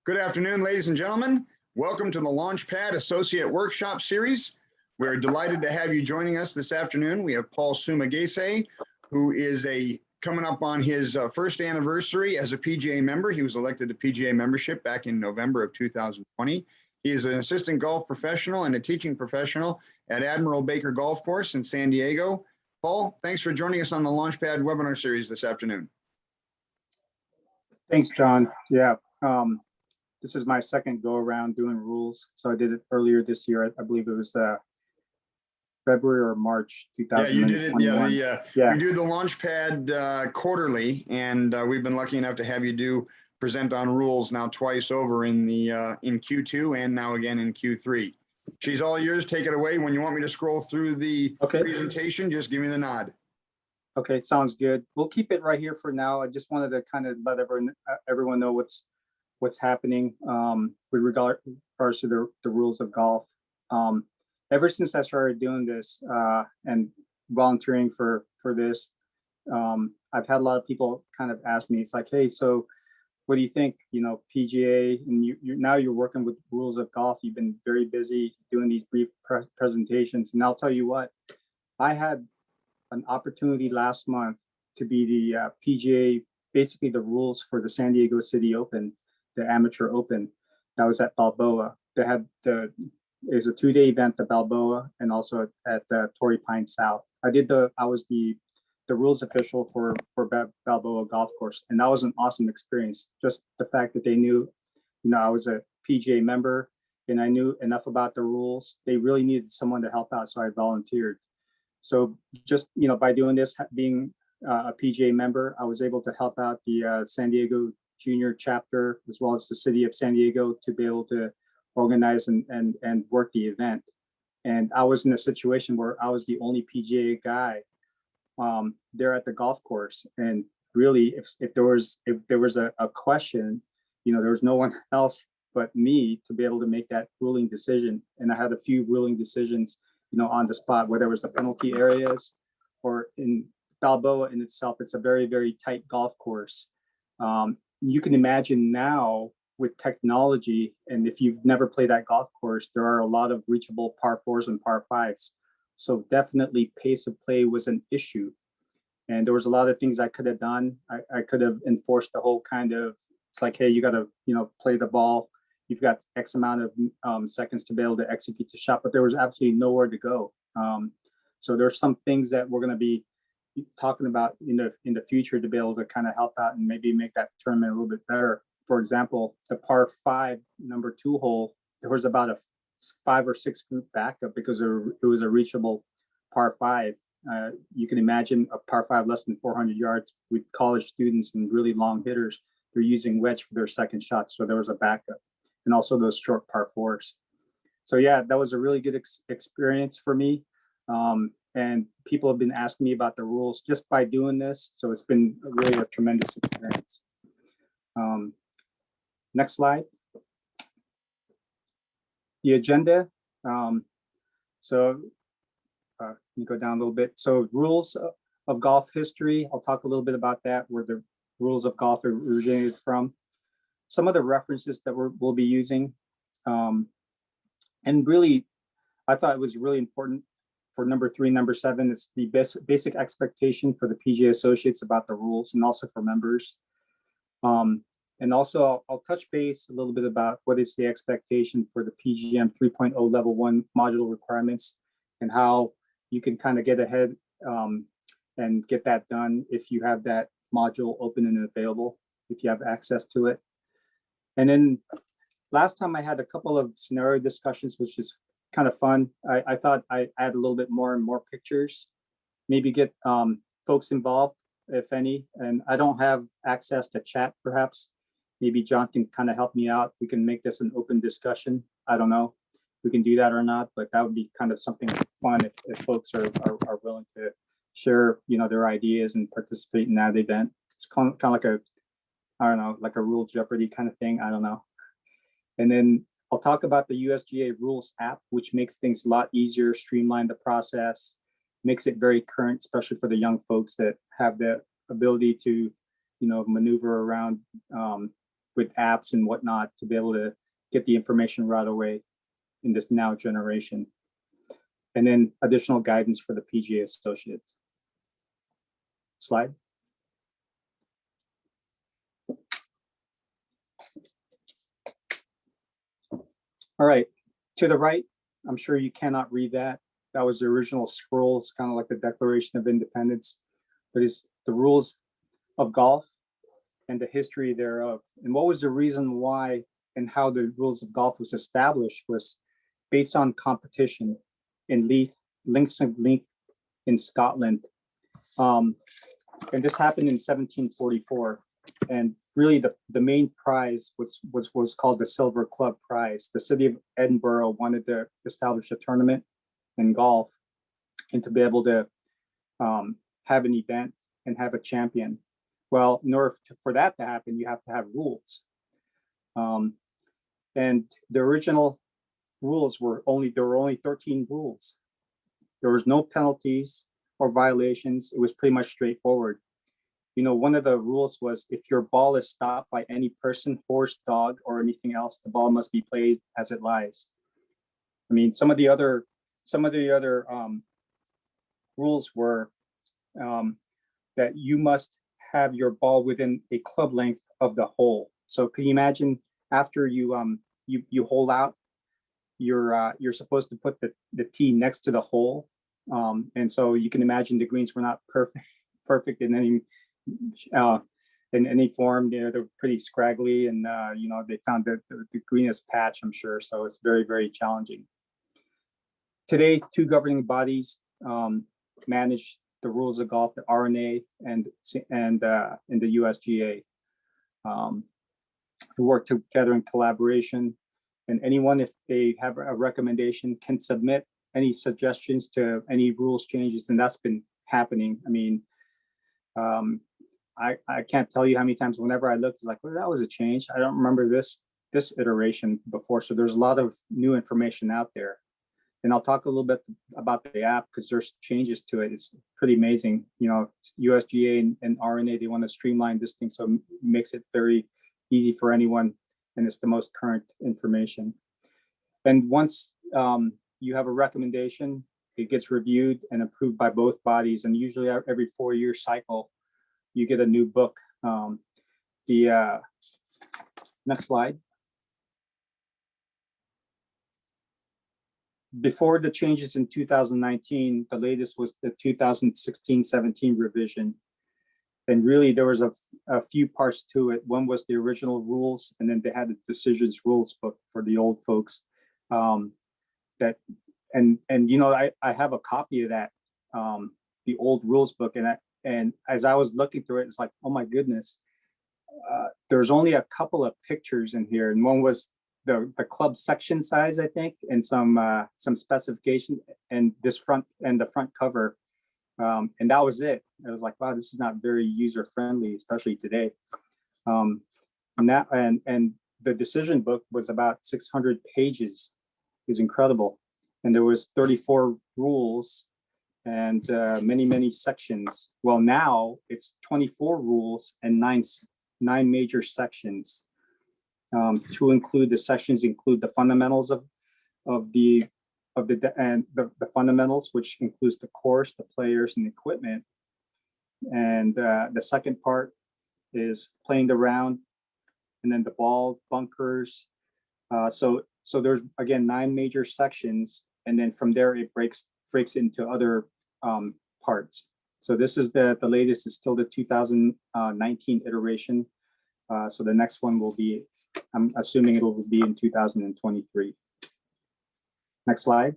Good afternoon, ladies and gentlemen. Welcome to the LaunchPad Associate Workshop Series. We're delighted to have you joining us this afternoon. We have Paul Sumagaysay, who is coming up on his first anniversary as a PGA member. He was elected to PGA membership back in November of 2020. He is an assistant golf professional and a teaching professional at Admiral Baker Golf Course in San Diego. Paul, thanks for joining us on the LaunchPad webinar series this afternoon. Thanks, John. Yeah. This is my second go around doing rules. So I did it earlier this year. I believe it was February or March 2021. Yeah, you did it. Yeah, we do the LaunchPad quarterly, and we've been lucky enough to have you present on rules now twice over in Q2 and now again in Q3. She's all yours. Take it away. When you want me to scroll through the presentation, just give me the nod. Okay, sounds good. We'll keep it right here for now. I just wanted to kind of let everyone know what's happening with regards to the rules of golf. Ever since I started doing this and volunteering for this, I've had a lot of people kind of ask me, it's like, hey, so what do you think? You know, PGA, and now you're working with rules of golf. You've been very busy doing these brief presentations. And I'll tell you what, I had an opportunity last month to be the PGA, basically the rules for the San Diego City Open, the Amateur Open. That was at Balboa. It's a 2-day event at Balboa and also at Torrey Pines South. I was the rules official for Balboa Golf Course, and that was an awesome experience. Just the fact that they knew, I was a PGA member and I knew enough about the rules. They really needed someone to help out, so I volunteered. So just by doing this, being a PGA member, I was able to help out the San Diego Junior chapter as well as the city of San Diego to be able to organize and work the event. And I was in a situation where I was the only PGA guy there at the golf course. And really, if there was a question, there was no one else but me to be able to make that ruling decision. And I had a few ruling decisions, on the spot, whether it was the penalty areas or in Balboa in itself. It's a very, very tight golf course. You can imagine now with technology, and if you've never played that golf course, there are a lot of reachable par 4s and par 5s. So definitely pace of play was an issue. And there was a lot of things I could have done. I could have enforced the whole kind of, it's like, hey, you got to, play the ball. You've got X amount of seconds to be able to execute the shot, but there was absolutely nowhere to go. So there's some things that we're going to be talking about in the future to be able to kind of help out and maybe make that tournament a little bit better. For example, the par 5 number 2 hole, there was about a 5 or 6 group backup because it was a reachable par 5. You can imagine a par 5 less than 400 yards with college students and really long hitters. They're using wedge for their second shot, so there was a backup, and also those short par 4s. So yeah, that was a really good experience for me. And people have been asking me about the rules just by doing this. So it's been really a tremendous experience. Next slide. The agenda. So let me go down a little bit. So rules of golf history. I'll talk a little bit about that, where the rules of golf originated from. Some of the references that we'll be using. And really, I thought it was really important for number 3, number 7, it's the basic expectation for the PGA associates about the rules and also for members. And also I'll touch base a little bit about what is the expectation for the PGM 3.0 level 1 module requirements and how you can kind of get ahead and get that done if you have that module open and available, if you have access to it. And then last time I had a couple of scenario discussions, which is kind of fun. I thought I add a little bit more and more pictures, maybe get folks involved, if any. And I don't have access to chat, perhaps. Maybe John can kind of help me out. We can make this an open discussion. I don't know if we can do that or not, but that would be kind of something fun if folks are willing to share, their ideas and participate in that event. It's kind of like like a rule Jeopardy kind of thing. I don't know. And then I'll talk about the USGA Rules App, which makes things a lot easier, streamline the process, makes it very current, especially for the young folks that have the ability to, maneuver around with apps and whatnot to be able to get the information right away in this now generation. And then additional guidance for the PGA associates. Slide. All right, to the right, I'm sure you cannot read that. That was the original scroll. It's kind of like the Declaration of Independence, but it's the rules of golf and the history thereof. And what was the reason why and how the rules of golf was established was based on competition in links of Leith in Scotland. And this happened in 1744. And really the main prize was called the Silver Club Prize. The city of Edinburgh wanted to establish a tournament in golf and to be able to have an event and have a champion. Well, in order for that to happen, you have to have rules. And the original rules there were only 13 rules. There was no penalties or violations. It was pretty much straightforward. You know, one of the rules was if your ball is stopped by any person, horse, dog, or anything else, the ball must be played as it lies. I mean, some of the other rules were that you must have your ball within a club length of the hole. So can you imagine after you hole out, you're supposed to put the tee next to the hole, and so you can imagine the greens were not perfect in any form. They're pretty scraggly, and they found the greenest patch, I'm sure. So it's very, very challenging. Today, two governing bodies manage the rules of golf: the R&A and the USGA, who work together in collaboration. And anyone, if they have a recommendation, can submit any suggestions to any rules changes, and that's been happening. I mean, I can't tell you how many times whenever I look, it's like, well, that was a change. I don't remember this iteration before. So there's a lot of new information out there. And I'll talk a little bit about the app because there's changes to it. It's pretty amazing. You know, USGA and R&A, they want to streamline this thing, so it makes it very easy for anyone, and it's the most current information. And once you have a recommendation, it gets reviewed and approved by both bodies, and usually every 4-year cycle, you get a new book. The next slide. Before the changes in 2019, the latest was the 2016-17 revision. And really there was a few parts to it. One was the original rules, and then they had the decisions rules book for the old folks. I have a copy of that, the old rules book, and as I was looking through it, it's like, oh my goodness, there's only a couple of pictures in here, and one was the club section size, I think, and some specification, and the front cover, and that was it. I was like, wow, this is not very user friendly, especially today. And the decision book was about 600 pages. It was incredible, and there was 34 rules and many sections. Well, now it's 24 rules and nine major sections. To include the sections include the fundamentals of the fundamentals, which includes the course, the players, and the equipment. And the second part is playing the round, and then the ball, bunkers. So there's again 9 major sections, and then from there it breaks into other parts. So this is the latest is still the 2019 iteration. So the next one will be, I'm assuming it will be in 2023. Next slide.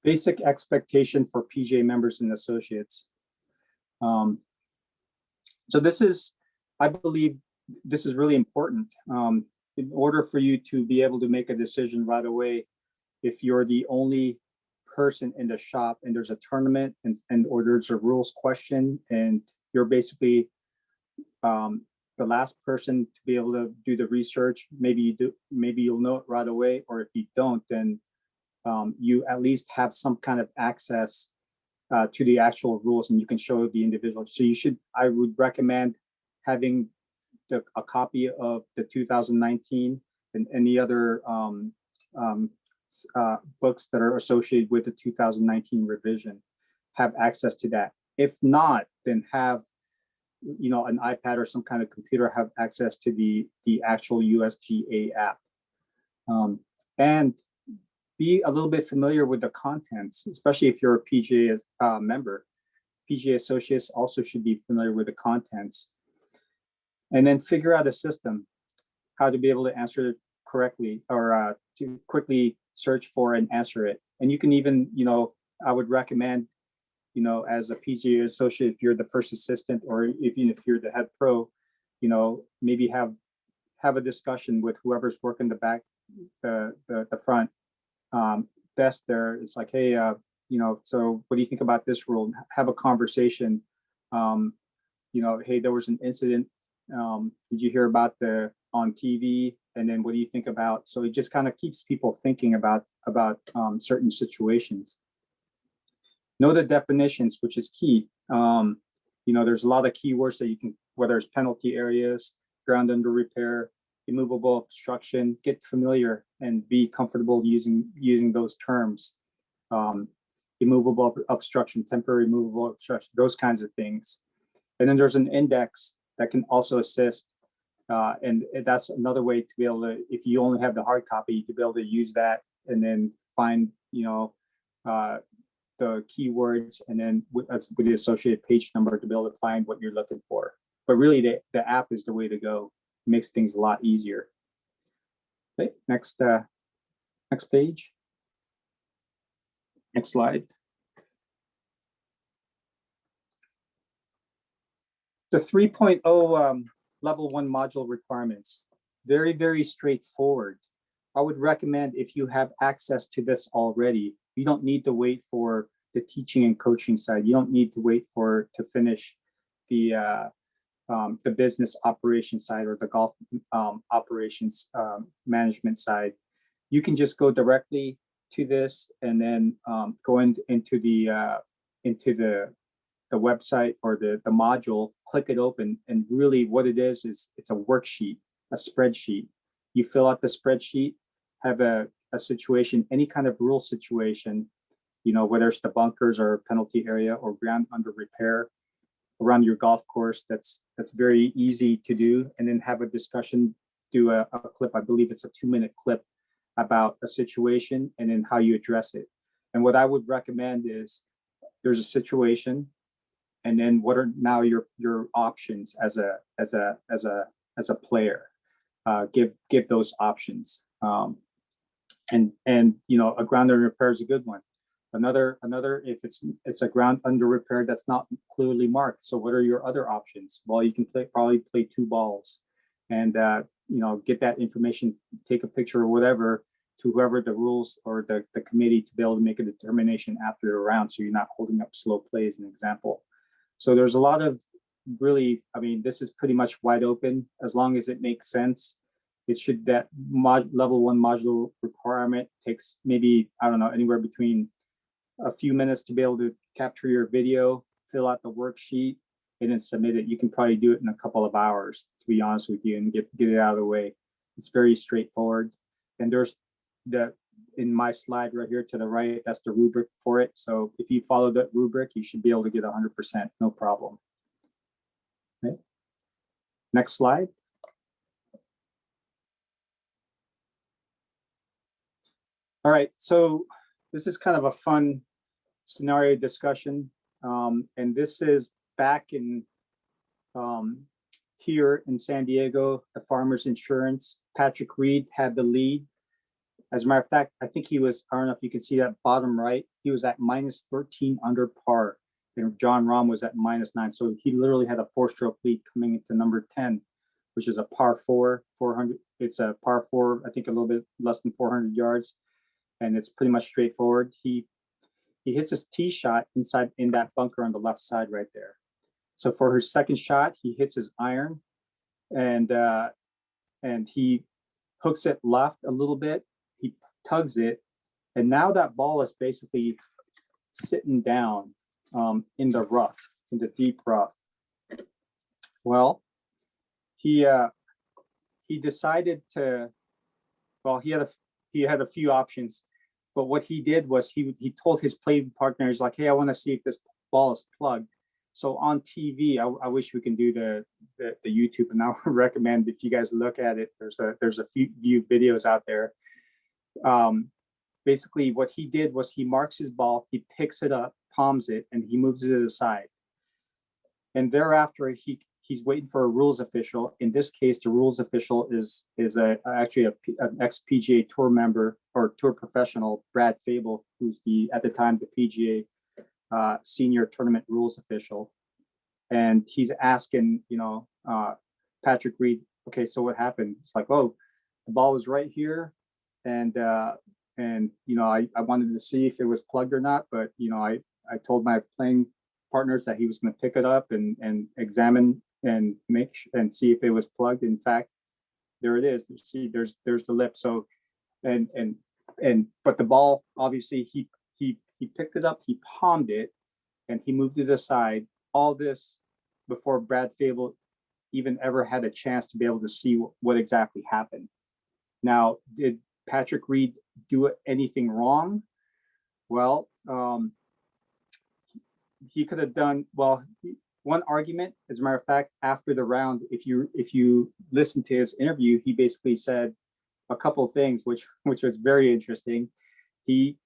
Basic expectation for PGA members and associates. So this is, I believe, this is really important. In order for you to be able to make a decision right away, if you're the only person in the shop and there's a tournament or there's a rules question, and you're basically the last person to be able to do the research, maybe you'll know it right away, or if you don't, then you at least have some kind of access to the actual rules, and you can show the individual. So I would recommend having a copy of the 2019 and any other books that are associated with the 2019 revision. Have access to that. If not, then have an iPad or some kind of computer have access to the actual USGA app, and be a little bit familiar with the contents, especially if you're a PGA member. PGA associates also should be familiar with the contents, and then figure out a system how to be able to answer it correctly, or to quickly search for and answer it. And you can even, I would recommend, as a PGA associate, if you're the first assistant, or even if you're the head pro, maybe have a discussion with whoever's working the back, the front desk there. It's like, hey, so what do you think about this rule? Have a conversation. Hey, there was an incident. Did you hear about on TV? And then what do you think about? So it just kind of keeps people thinking about certain situations. Know the definitions, which is key. There's a lot of keywords that you can, whether it's penalty areas, ground under repair, immovable, obstruction. Get familiar and be comfortable using those terms. Immovable obstruction, temporary immovable obstruction, those kinds of things. And then there's an index that can also assist. And that's another way to be able to, if you only have the hard copy, to be able to use that and then find, the keywords, and then with the associated page number to be able to find what you're looking for. But really, the app is the way to go. It makes things a lot easier. Okay, next page. Next slide. The 3.0 level 1 module requirements, very, very straightforward. I would recommend, if you have access to this already, you don't need to wait for the teaching and coaching side. You don't need to wait to finish the business operations side or the golf operations management side. You can just go directly to this and then go into the website or the module, click it open, and really what it is it's a worksheet, a spreadsheet. You fill out the spreadsheet, have a situation, any kind of rule situation, whether it's the bunkers or penalty area or ground under repair around your golf course. That's very easy to do. And then have a discussion, do a clip. I believe it's a 2-minute clip about a situation and then how you address it. And what I would recommend is there's a situation, and then what are now your options as a player. Give those options. And a ground under repair is a good one. Another, if it's a ground under repair that's not clearly marked. So what are your other options? Well, you can probably play 2 balls, and get that information, take a picture or whatever to whoever the rules or the committee to be able to make a determination after the round, so you're not holding up slow play as an example. So there's a lot of really, this is pretty much wide open as long as it makes sense. It should, that level 1 module requirement takes maybe, anywhere between a few minutes to be able to capture your video, fill out the worksheet, and then submit it. You can probably do it in a couple of hours, to be honest with you, and get it out of the way. It's very straightforward. And there's in my slide right here to the right, that's the rubric for it. So if you follow that rubric, you should be able to get 100%, no problem. Okay. Next slide. All right, so this is kind of a fun scenario discussion. And this is back in here in San Diego, the Farmers Insurance. Patrick Reed had the lead. As a matter of fact, I think he was, I don't know if you can see that bottom right, he was at -13 under par. And John Rahm was at -9. So he literally had a 4-stroke lead coming into number 10, which is a par 4, 400. It's a par 4, I think a little bit less than 400 yards. And it's pretty much straightforward. He hits his tee shot inside in that bunker on the left side right there. So for his second shot, he hits his iron, and he hooks it left a little bit. He tugs it, and now that ball is basically sitting down. in the rough, in the deep rough. Well, he decided to, well, he had a few options, but what he did was he told his play partners, like, hey, I want to see if this ball is plugged. So on TV, I wish we can do the YouTube, and I would recommend if you guys look at it, there's a few videos out there. Basically what he did was he marks his ball, he picks it up, palms it, and he moves it aside. And thereafter, he's waiting for a rules official. In this case, the rules official is actually an ex-PGA Tour member or tour professional, Brad Fable, who's at the time the PGA senior tournament rules official. And he's asking, Patrick Reed, okay, so what happened? It's like, oh, the ball was right here, and I wanted to see if it was plugged or not, but I told my playing partners that he was going to pick it up and examine and see if it was plugged. In fact, there it is. See, there's the lip. So, but the ball, obviously, he picked it up, he palmed it, and he moved it aside. All this before Brad Fable even ever had a chance to be able to see what exactly happened. Now, did Patrick Reed do anything wrong? Well, he could have done well. One argument, as a matter of fact, after the round, if you listen to his interview, he basically said a couple of things, which was very interesting. He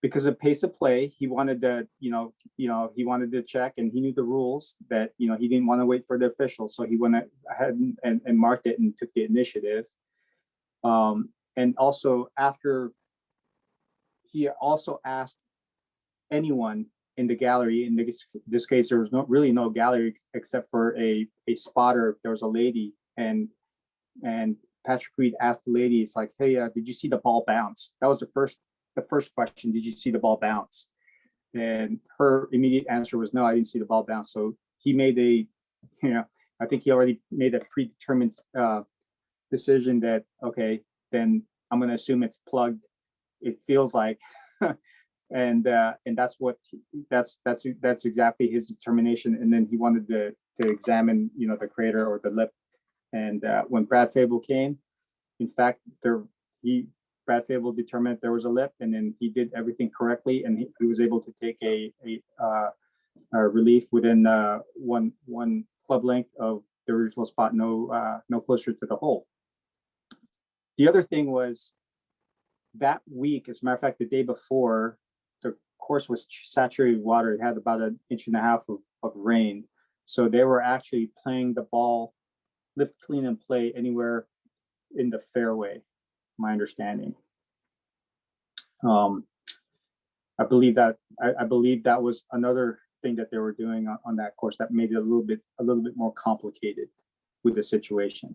because of pace of play, he wanted to, he wanted to check, and he knew the rules that, he didn't want to wait for the official. So he went ahead and marked it and took the initiative. And also he also asked anyone in the gallery. In this case, there was really no gallery except for a spotter. There was a lady, and Patrick Reed asked the lady, it's like, hey, did you see the ball bounce? That was the first question. Did you see the ball bounce? And her immediate answer was, no, I didn't see the ball bounce. So he made I think he already made a predetermined decision that, okay, then I'm going to assume it's plugged. It feels like, and that's exactly his determination. And then he wanted to examine, the crater or the lip. And when Brad Fable came, in fact, Brad Fable determined there was a lip, and then he did everything correctly, and he was able to take a relief within one club length of the original spot, no closer to the hole. The other thing was that week, as a matter of fact, the day before, the course was saturated with water. It had about 1.5 inches of rain. So they were actually playing the ball, lift, clean, and play anywhere in the fairway, my understanding. I believe that was another thing that they were doing on that course that made it a little bit more complicated with the situation.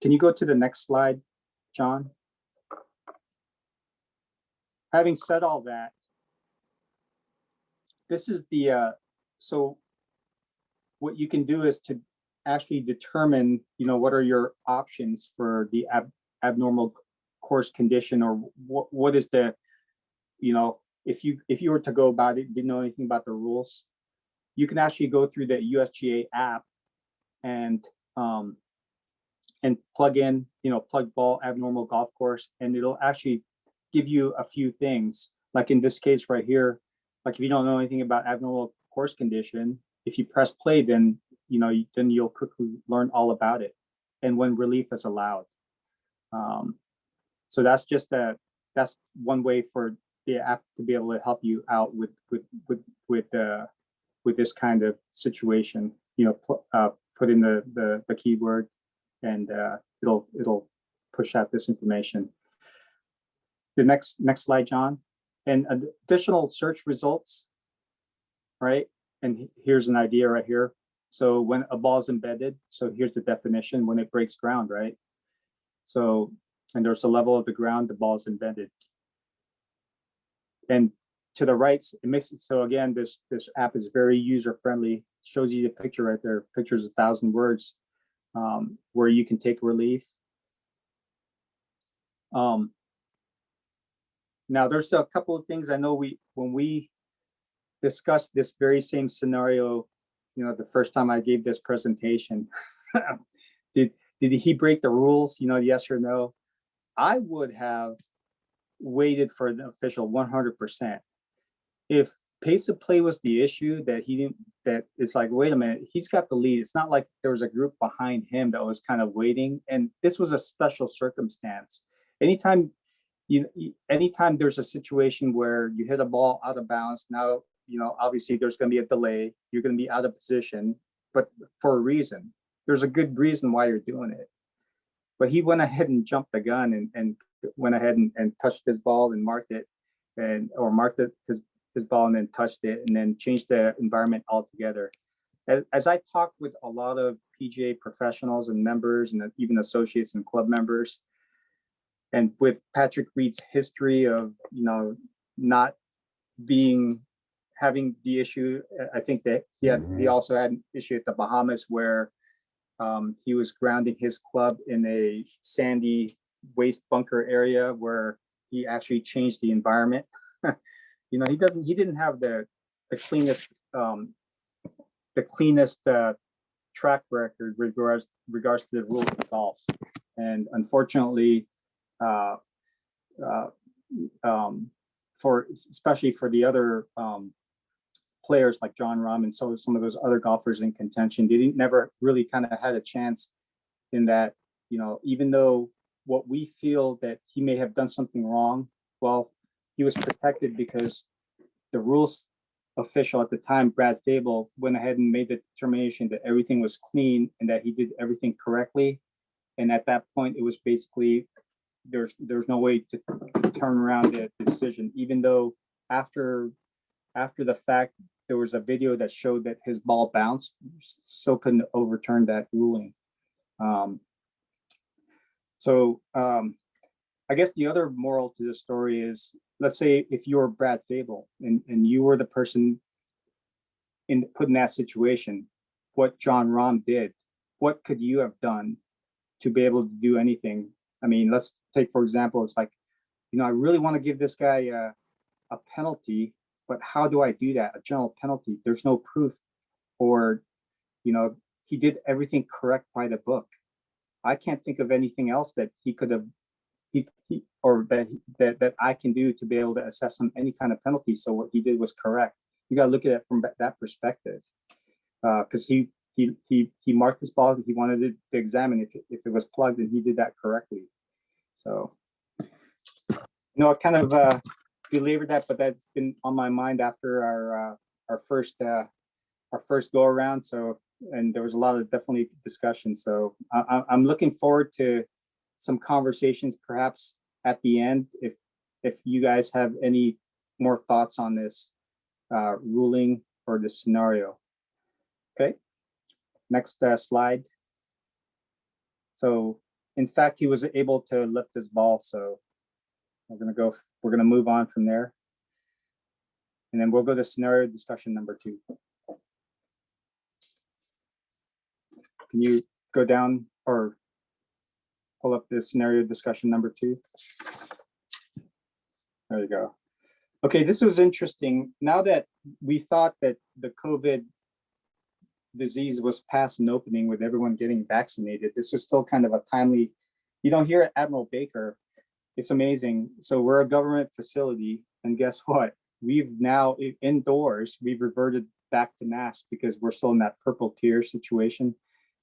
Can you go to the next slide, John? Having said all that, this is so what you can do is to actually determine, what are your options for the abnormal course condition, or what is the, if you were to go about it, didn't know anything about the rules, you can actually go through the USGA app and plug in, plug ball abnormal golf course, and it'll actually give you a few things. Like in this case right here, like if you don't know anything about abnormal course condition, if you press play, then then you'll quickly learn all about it, and when relief is allowed. So that's one way for the app to be able to help you out with this kind of situation. Put in the keyword, and it'll push out this information. The next slide, John, and additional search results, right? And here's an idea right here. So when a ball is embedded, so here's the definition: when it breaks ground, right? So, and there's the level of the ground, the ball is embedded. And to the right, it makes it so, again, this app is very user friendly. Shows you the picture right there. Picture's 1,000 words, where you can take relief. Now there's a couple of things I know when we discussed this very same scenario, the first time I gave this presentation. did he break the rules? Yes or no? I would have waited for the official 100%. If pace of play was the issue, that he didn't, that it's like, wait a minute, he's got the lead. It's not like there was a group behind him that was kind of waiting. And this was a special circumstance. Anytime anytime there's a situation where you hit a ball out of bounds, now, obviously there's going to be a delay. You're going to be out of position, but for a reason. There's a good reason why you're doing it. But he went ahead and jumped the gun and went ahead and touched his ball and marked it, or marked it, his ball, and then touched it, and then changed the environment altogether. As I talked with a lot of PGA professionals and members, and even associates and club members, and with Patrick Reed's history of not having the issue, I think that he also had an issue at the Bahamas where he was grounding his club in a sandy waste bunker area where he actually changed the environment. He didn't have the cleanest track record with regards to the rules of golf, and unfortunately, especially for the other players like John Rahm and so some of those other golfers in contention, they never really kind of had a chance in that, even though what we feel that he may have done something wrong, well, he was protected because the rules official at the time, Brad Fable, went ahead and made the determination that everything was clean and that he did everything correctly. And at that point, it was basically, there's no way to turn around the decision, even though after the fact, there was a video that showed that his ball bounced, still couldn't overturn that ruling. I guess the other moral to the story is, let's say if you were Brad Fable and you were the person put in that situation, what John Rahm did, what could you have done to be able to do anything? I mean, let's take, for example, it's like, I really want to give this guy a penalty, but how do I do that? A general penalty. There's no proof, or, he did everything correct by the book. I can't think of anything else that he could have, or that I can do to be able to assess him any kind of penalty. So what he did was correct. You got to look at it from that perspective, because he marked his ball. He wanted to examine if it was plugged, and he did that correctly. So, I kind of belabored that, but that's been on my mind after our first go around. So, and there was a lot of definitely discussion. So I'm looking forward to some conversations, perhaps at the end, if you guys have any more thoughts on this ruling or this scenario. Okay, next slide. So, in fact, he was able to lift his ball. So we're gonna move on from there. And then we'll go to scenario discussion number 2. Can you go down or pull up the scenario discussion number 2? There you go. Okay, this was interesting. Now that we thought that the COVID disease was past an opening with everyone getting vaccinated, this was still kind of a timely, here at Admiral Baker, it's amazing. So we're a government facility, and guess what? We've now indoors, we've reverted back to masks because we're still in that purple tier situation.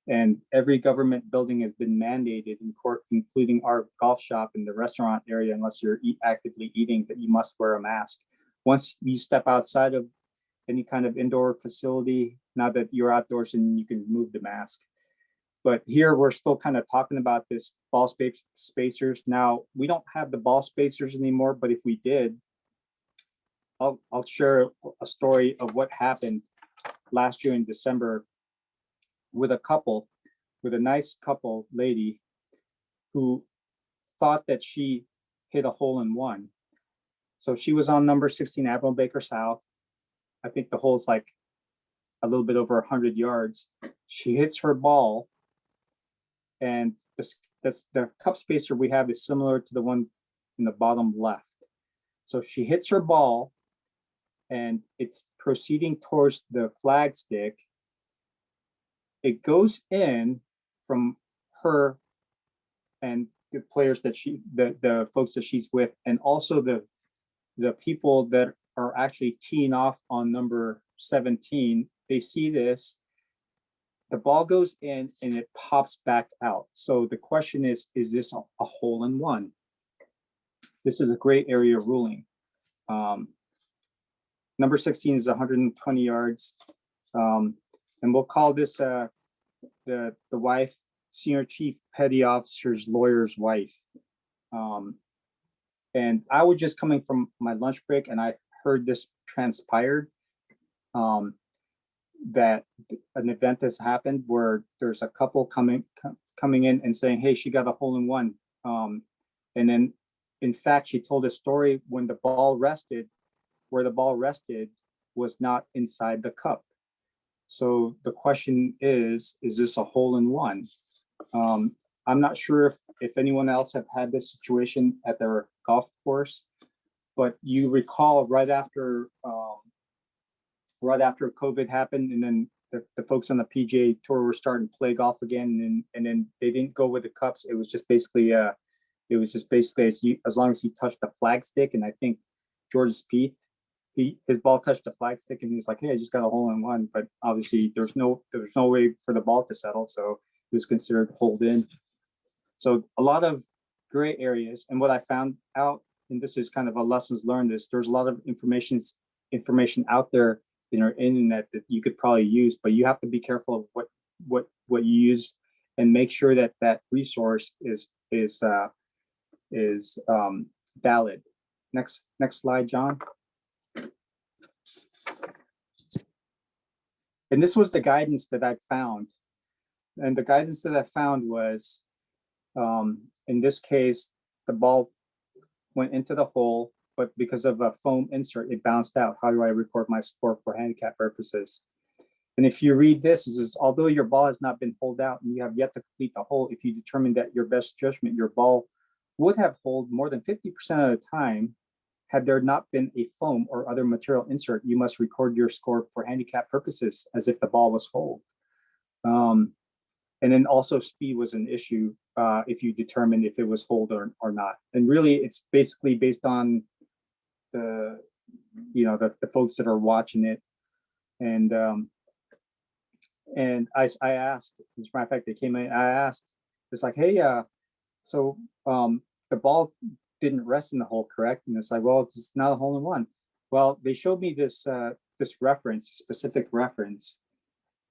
And every government building has been mandated, including our golf shop and the restaurant area, unless you're actively eating, that you must wear a mask. Once you step outside of any kind of indoor facility, now that you're outdoors, and you can remove the mask. But here we're still kind of talking about this ball spacers. Now, we don't have the ball spacers anymore, but if we did, I'll share a story of what happened last year in December with a nice couple lady who thought that she hit a hole in one. So she was on number 16 Admiral Baker South. I think the hole's like a little bit over 100 yards. She hits her ball, and the cup spacer we have is similar to the one in the bottom left. So she hits her ball, and it's proceeding towards the flag stick. It goes in from her and the players that the folks that she's with, and also the people that are actually teeing off on number 17. They see this, the ball goes in and it pops back out. So the question is this a hole in one? This is a gray area ruling. Number 16 is 120 yards. And we'll call this the wife, senior chief petty officer's lawyer's wife. And I was just coming from my lunch break and I heard this transpired, that an event has happened where there's a couple coming in and saying, hey, she got a hole in one. And then in fact, she told a story when the ball rested, where the ball rested was not inside the cup. So the question is this a hole in one? I'm not sure if anyone else have had this situation at their golf course, but you recall right after COVID happened, and then the folks on the PGA Tour were starting to play golf again, and then they didn't go with the cups. It was just basically as long as he touched the flag stick, and I think George Spieth, his ball touched the flag stick, and he was like, "Hey, I just got a hole in one." But obviously, there was no way for the ball to settle, so it was considered holed in. So a lot of gray areas, and what I found out, and this is kind of a lessons learned, is there's a lot of information out there in our internet that you could probably use, but you have to be careful of what you use, and make sure that that resource is valid. Next slide, John. And this was the guidance that I found. And the guidance that I found was, in this case, the ball went into the hole, but because of a foam insert, it bounced out. How do I record my score for handicap purposes? And if you read this, it says, although your ball has not been holed out and you have yet to complete the hole, if you determine that your best judgment, your ball would have holed more than 50% of the time, had there not been a foam or other material insert, you must record your score for handicap purposes as if the ball was holed. And then also speed was an issue if you determined if it was holed or not. And really, it's basically based on the folks that are watching it. And I asked, as a matter of fact, they came in, I asked, it's like, hey, so the ball didn't rest in the hole, correct? And it's like, well, it's not a hole in one. Well, they showed me this specific reference,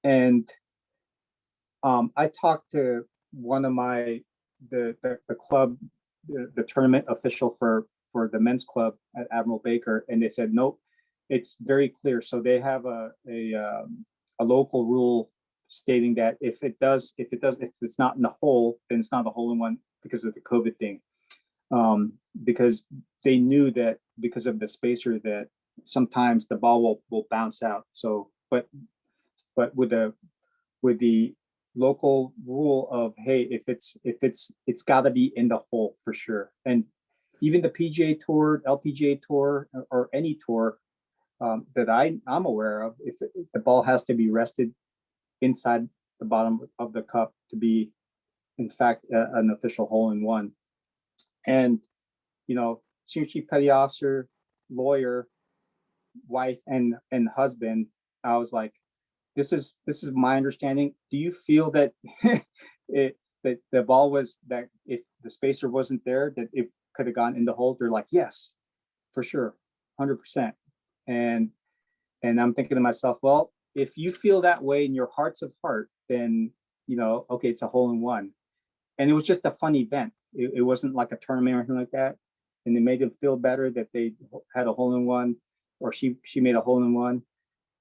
and I talked to one of the club, the tournament official for the men's club at Admiral Baker, and they said, nope, it's very clear. So they have a local rule stating that if it's not in the hole, then it's not a hole in one because of the COVID thing. Because they knew that because of the spacer that sometimes the ball will bounce out. So, but with the local rule of, hey, if it's got to be in the hole for sure. And even the PGA Tour, LPGA Tour, or any tour that I'm aware of, if the ball has to be rested inside the bottom of the cup to be, in fact, an official hole in one. And senior chief petty officer, lawyer, wife, and husband, I was like, this is my understanding. Do you feel that that the ball was, that if the spacer wasn't there, that it could have gone in the hole? They're like, yes, for sure, 100%. And I'm thinking to myself, well, if you feel that way in your hearts of heart, then okay, it's a hole in one. And it was just a fun event. It wasn't like a tournament or anything like that. And it made them feel better that they had a hole in one, or she made a hole in one.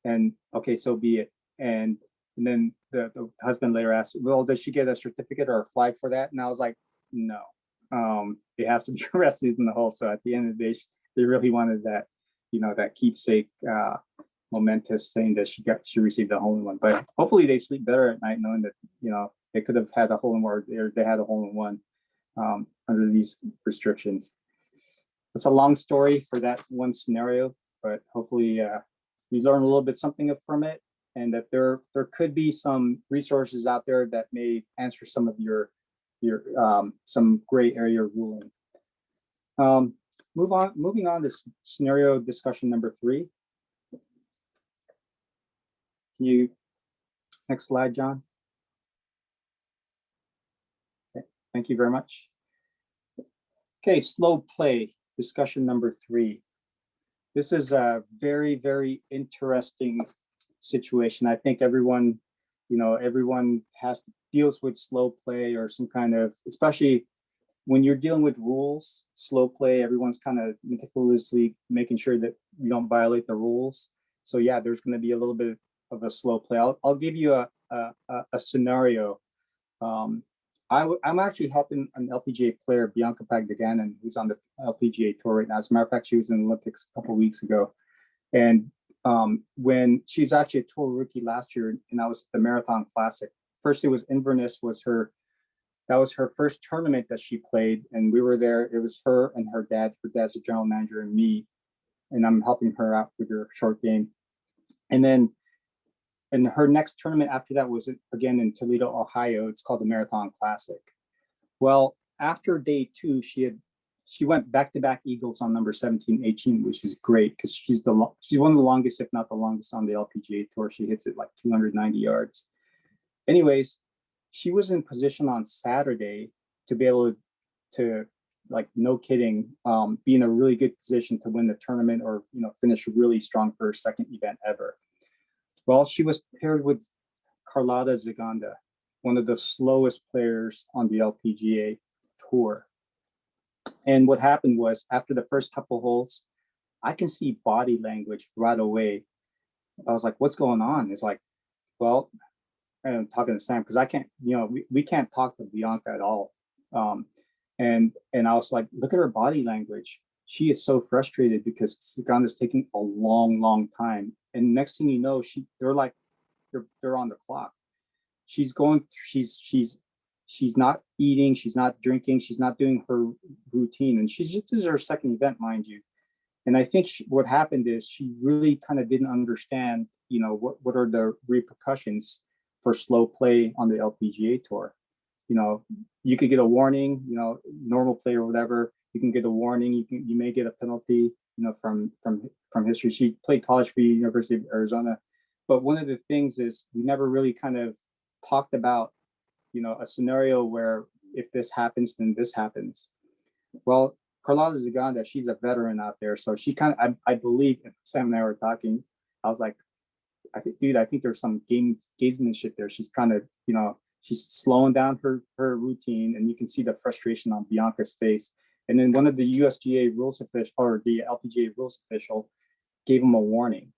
And okay, so be it. And then the husband later asked, well, does she get a certificate or a flag for that? And I was like, no, it has to be rested in the hole. So at the end of the day, they really wanted that, that keepsake, momentous thing that she received a hole in one. But hopefully they sleep better at night knowing that, they could have had a hole in one, or they had a hole in one under these restrictions. It's a long story for that one scenario, but hopefully we learn a little bit something from it, and that there could be some resources out there that may answer some of your some gray area ruling. Moving on to scenario discussion number 3. Can you, next slide, John? Okay, thank you very much. Okay, slow play, discussion number 3. This is a very, very interesting situation. I think everyone, everyone deals with slow play or some kind of, especially when you're dealing with rules, slow play, everyone's kind of meticulously making sure that you don't violate the rules. So yeah, there's going to be a little bit of a slow play. I'll give you a scenario. I'm actually helping an LPGA player, Bianca Pagdaganan, who's on the LPGA tour right now. As a matter of fact, she was in the Olympics a couple of weeks ago. And when she's actually a tour rookie last year, and I was at the Marathon Classic. First, it was Inverness that was her first tournament that she played, and we were there. It was her and her dad. Her dad's a general manager, and me, and I'm helping her out with her short game. And then, and her next tournament after that was again in Toledo, Ohio. It's called the Marathon Classic. Well, after day 2, she went back-to-back eagles on number 17, 18, which is great because she's one of the longest, if not the longest, on the LPGA tour. She hits it like 290 yards. Anyways, she was in position on Saturday to be able to, like, no kidding, be in a really good position to win the tournament or, finish really strong for her second event ever. Well, she was paired with Carlota Zaganda, one of the slowest players on the LPGA tour. And what happened was, after the first couple holes, I can see body language right away. I was like, what's going on? It's like, well, I'm talking to Sam because I can't, we can't talk to Bianca at all. And I was like, look at her body language. She is so frustrated because Zaganda's taking a long, long time. And next thing you know, they're on the clock. She's not eating, she's not drinking, she's not doing her routine, and this is her second event, mind you. And I think what happened is she really kind of didn't understand, what are the repercussions for slow play on the LPGA tour. You could get a warning, normal play or whatever. You can get a warning. You may get a penalty, from history. She played college for University of Arizona, but one of the things is we never really kind of talked about, a scenario where if this happens, then this happens. Well, Carlota Zaganda, she's a veteran out there, so she kind of, I believe, if Sam and I were talking, I was like, I think there's some gamesmanship there. She's kind of, she's slowing down her routine, and you can see the frustration on Bianca's face. And then one of the USGA rules official, or the LPGA rules official, gave him a warning.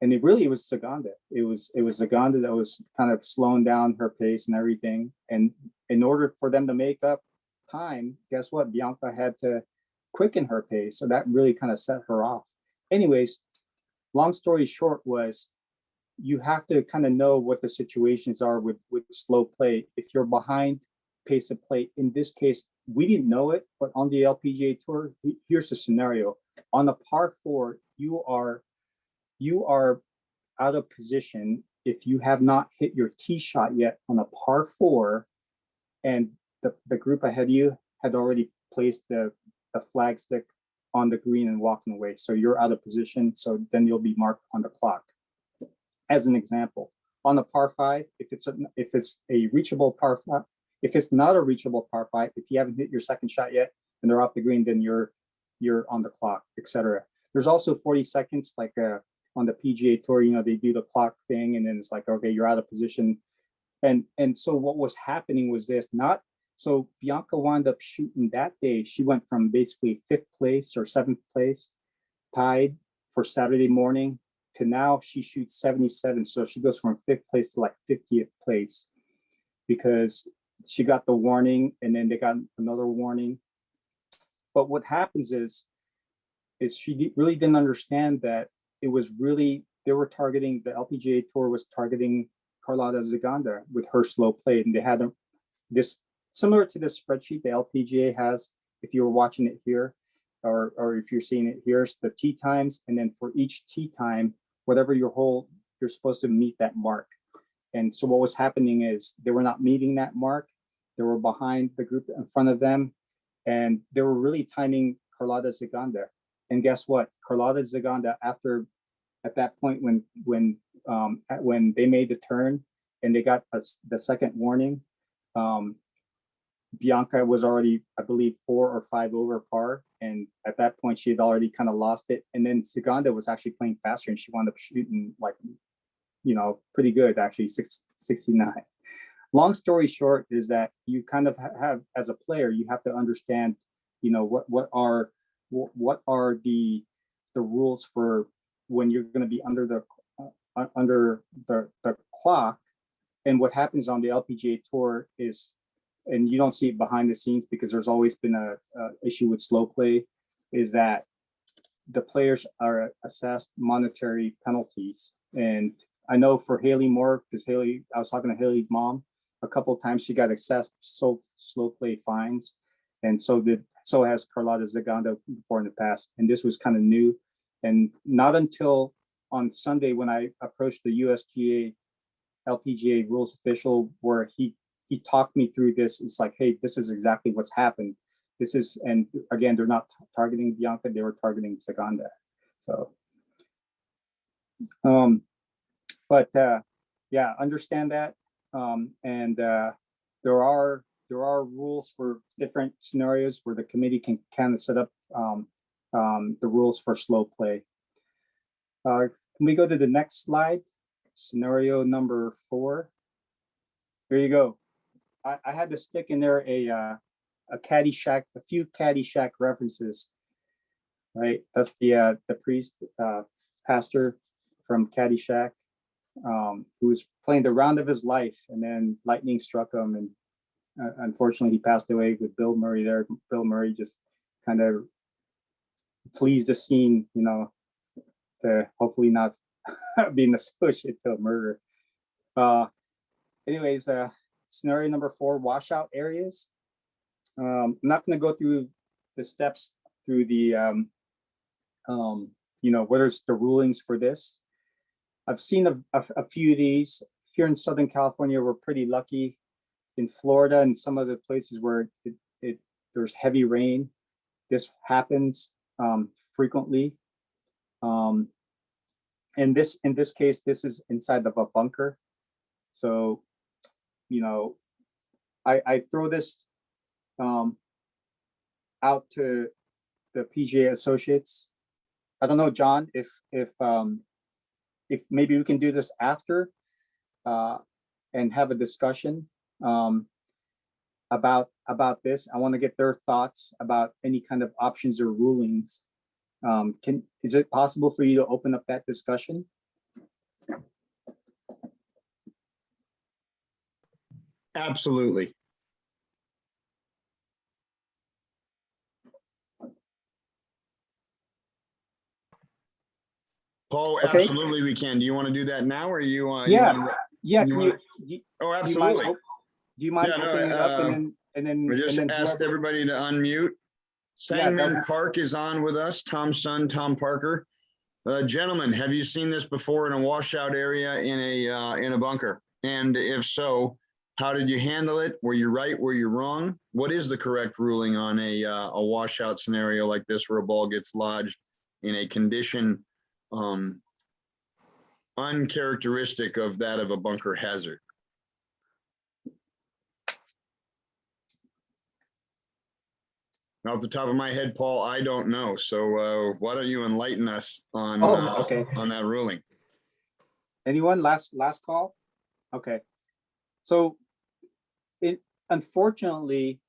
And it was Zaganda. It was Zaganda that was kind of slowing down her pace and everything. And in order for them to make up time, guess what? Bianca had to quicken her pace. So that really kind of set her off. Anyways, long story short was, you have to kind of know what the situations are with slow play. If you're behind pace of play, in this case, we didn't know it, but on the LPGA tour, here's the scenario. On the par 4, you are out of position if you have not hit your tee shot yet on a par 4, and the group ahead of you had already placed the flag stick on the green and walking away. So you're out of position. So then you'll be marked on the clock. As an example, on the par 5, if it's a reachable par 5, if it's not a reachable par 5, if you haven't hit your second shot yet and they're off the green, then you're on the clock, etc. There's also 40 seconds, like on the PGA tour, they do the clock thing, and then it's like, okay, you're out of position. And so what was happening was this, so Bianca wound up shooting that day. She went from basically 5th place or 7th place, tied for Saturday morning, to now she shoots 77. So she goes from 5th place to like 50th place because she got the warning, and then they got another warning. But what happens is she really didn't understand that it was really, they were targeting, the LPGA tour was targeting Carlota Zaganda with her slow play. And they had this, similar to this spreadsheet the LPGA has, if you were watching it here, or if you're seeing it, here's the tee times, and then for each tee time, whatever your hole, you're supposed to meet that mark. And so what was happening is they were not meeting that mark. They were behind the group in front of them, and they were really timing Carlotta Zaganda. And guess what? Carlotta Zaganda, at that point when they made the turn and they got the second warning, Bianca was already, I believe, 4 or 5 over par, and at that point she had already kind of lost it. And then Zaganda was actually playing faster, and she wound up shooting like, pretty good, actually, 69. Long story short is that you kind of have, as a player, you have to understand, what are the rules for when you're going to be under the clock. And what happens on the LPGA tour is, and you don't see it behind the scenes because there's always been a issue with slow play, is that the players are assessed monetary penalties. And I know for Haley Moore, because I was talking to Haley's mom a couple of times, she got assessed slow play fines, and so has Carlotta Zaganda before in the past. And this was kind of new, and not until on Sunday when I approached the USGA LPGA rules official, where he talked me through this. It's like, hey, this is exactly what's happened. And again, they're not targeting Bianca, they were targeting Zaganda. So, yeah, understand that. And there are rules for different scenarios where the committee can kind of set up the rules for slow play. Can we go to the next slide? Scenario number 4. There you go. I had to stick in there a Caddyshack, a few Caddyshack references, right? That's the priest, pastor from Caddyshack, who was playing the round of his life, and then lightning struck him, and unfortunately he passed away with Bill Murray there. Bill Murray just kind of flees the scene, to hopefully not being associated to a murder. Anyways, scenario number 4, washout areas. I'm not going to go through the steps through the, what is the rulings for this. I've seen a few of these here in Southern California. We're pretty lucky. In Florida and some other places where there's heavy rain, this happens frequently. In this case, this is inside of a bunker. So, I throw this out to the PGA associates. I don't know, John, if maybe we can do this after and have a discussion about this. I want to get their thoughts about any kind of options or rulings. Is it possible for you to open up that discussion? Absolutely. Paul, Okay. absolutely we can. Do you want to do that now, or you? Yeah. Oh, absolutely. Do you mind opening it up and then we just asked everybody to unmute. Sangman Park is on with us. Tom's son, Tom Parker. Gentlemen, have you seen this before in a washout area in a bunker? And if so, how did you handle it? Were you right? Were you wrong? What is the correct ruling on a washout scenario like this, where a ball gets lodged in a condition uncharacteristic of that of a bunker hazard? Off the top of my head, Paul, I don't know. So why don't you enlighten us on on that ruling? Anyone? Last call? Okay. So unfortunately,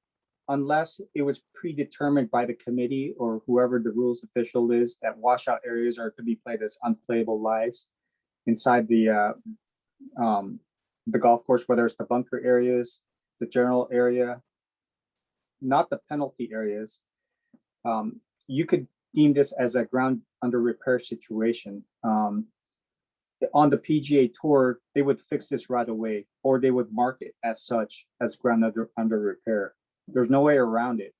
unless it was predetermined by the committee or whoever the rules official is, that washout areas are to be played as unplayable lies inside the golf course, whether it's the bunker areas, the general area, not the penalty areas. You could deem this as a ground under repair situation. On the PGA Tour, they would fix this right away, or they would mark it as such, as ground under repair. There's no way around it.